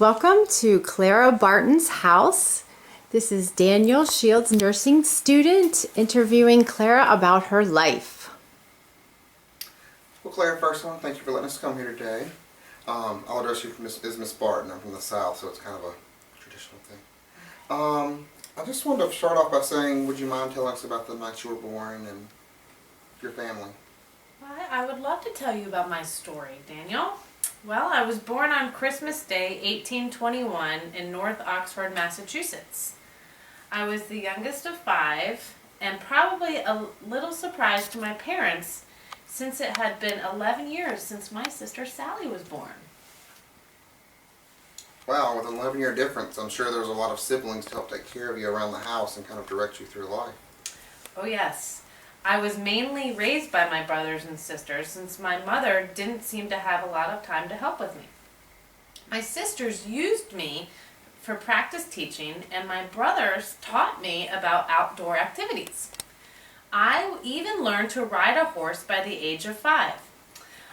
Welcome to Clara Barton's house. This is Daniel Shields, nursing student, interviewing Clara about her life. Well, Clara, first one, thank you for letting us come here today. I'll address you as Miss Barton. I'm from the South, so it's kind of a traditional thing. I just wanted to start off by saying, would you mind telling us about the night you were born and your family? I would love to tell you about my story, Daniel. Well, I was born on Christmas Day, 1821, in North Oxford, Massachusetts. I was the youngest of 5, and probably a little surprised to my parents, since it had been 11 years since my sister Sally was born. Wow, with an 11-year difference, I'm sure there was a lot of siblings to help take care of you around the house and kind of direct you through life. Oh yes, I was mainly raised by my brothers and sisters, since my mother didn't seem to have a lot of time to help with me. My sisters used me for practice teaching, and my brothers taught me about outdoor activities. I even learned to ride a horse by the age of 5.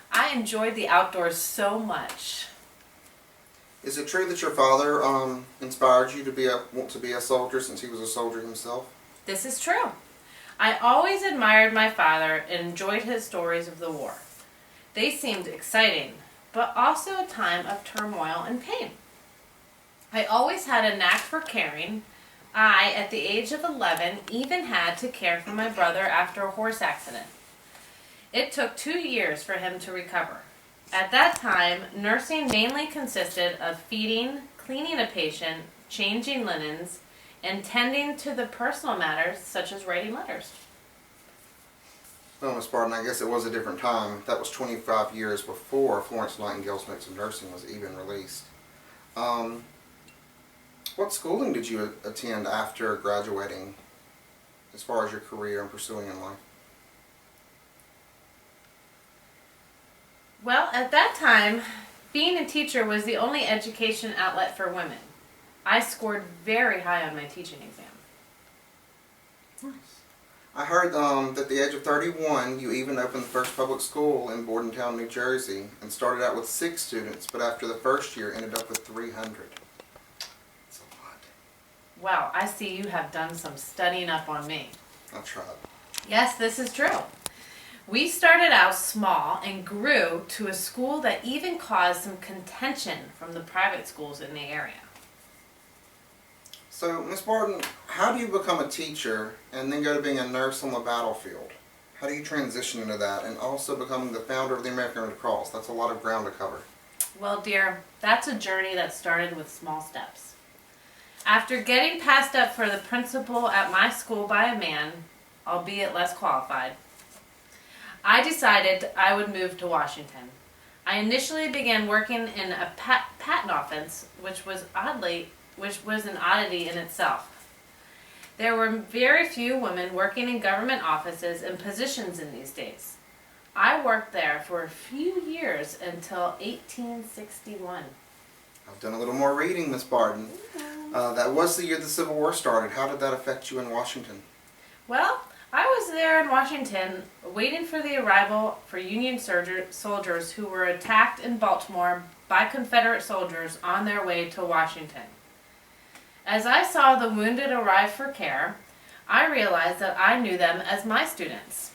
I enjoyed the outdoors so much. Is it true that your father inspired you to want to be a soldier since he was a soldier himself? This is true. I always admired my father and enjoyed his stories of the war. They seemed exciting, but also a time of turmoil and pain. I always had a knack for caring. I, at the age of 11, even had to care for my brother after a horse accident. It took 2 years for him to recover. At that time, nursing mainly consisted of feeding, cleaning a patient, changing linens, and tending to the personal matters such as writing letters. Well, Miss Barton, I guess it was a different time. That was 25 years before Florence Nightingale's Notes of Nursing was even released. What schooling did you attend after graduating, as far as your career and pursuing in life? Well, at that time, being a teacher was the only education outlet for women. I scored very high on my teaching exam. Nice. I heard that at the age of 31, you even opened the first public school in Bordentown, New Jersey, and started out with 6 students, but after the first year ended up with 300. That's a lot. Wow, I see you have done some studying up on me. I tried. Yes, this is true. We started out small and grew to a school that even caused some contention from the private schools in the area. So, Miss Barton, how do you become a teacher and then go to being a nurse on the battlefield? How do you transition into that and also becoming the founder of the American Red Cross? That's a lot of ground to cover. Well, dear, that's a journey that started with small steps. After getting passed up for the principal at my school by a man, albeit less qualified, I decided I would move to Washington. I initially began working in a patent office, which was an oddity in itself. There were very few women working in government offices and positions in these days. I worked there for a few years until 1861. I've done a little more reading, Miss Barton. That was the year the Civil War started. How did that affect you in Washington? Well, I was there in Washington waiting for the arrival for Union soldiers who were attacked in Baltimore by Confederate soldiers on their way to Washington. As I saw the wounded arrive for care, I realized that I knew them as my students.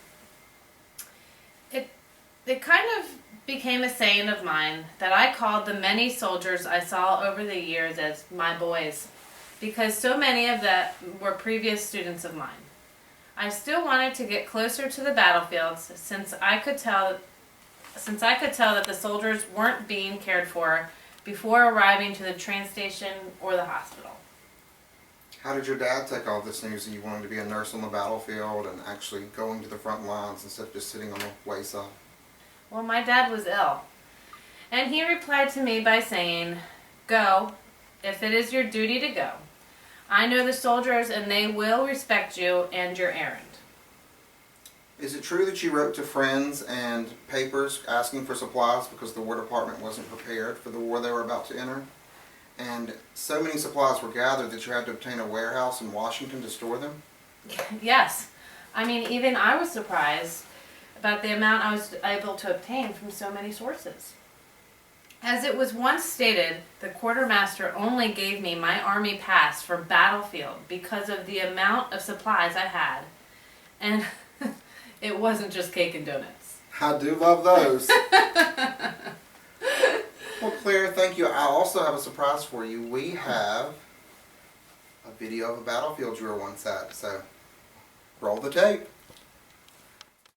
It kind of became a saying of mine that I called the many soldiers I saw over the years as my boys, because so many of them were previous students of mine. I still wanted to get closer to the battlefields since I could tell that the soldiers weren't being cared for before arriving to the train station or the hospital. How did your dad take all this news that you wanted to be a nurse on the battlefield and actually going to the front lines instead of just sitting on the wayside? Well, my dad was ill, and he replied to me by saying, "Go, if it is your duty to go. I know the soldiers and they will respect you and your errand." Is it true that you wrote to friends and papers asking for supplies because the War Department wasn't prepared for the war they were about to enter? And so many supplies were gathered that you had to obtain a warehouse in Washington to store them? Yes. I mean, even I was surprised about the amount I was able to obtain from so many sources. As it was once stated, the quartermaster only gave me my army pass for battlefield because of the amount of supplies I had. And it wasn't just cake and donuts. I do love those. Well, Claire, thank you. I also have a surprise for you. We have a video of a battlefield you were once at, so roll the tape.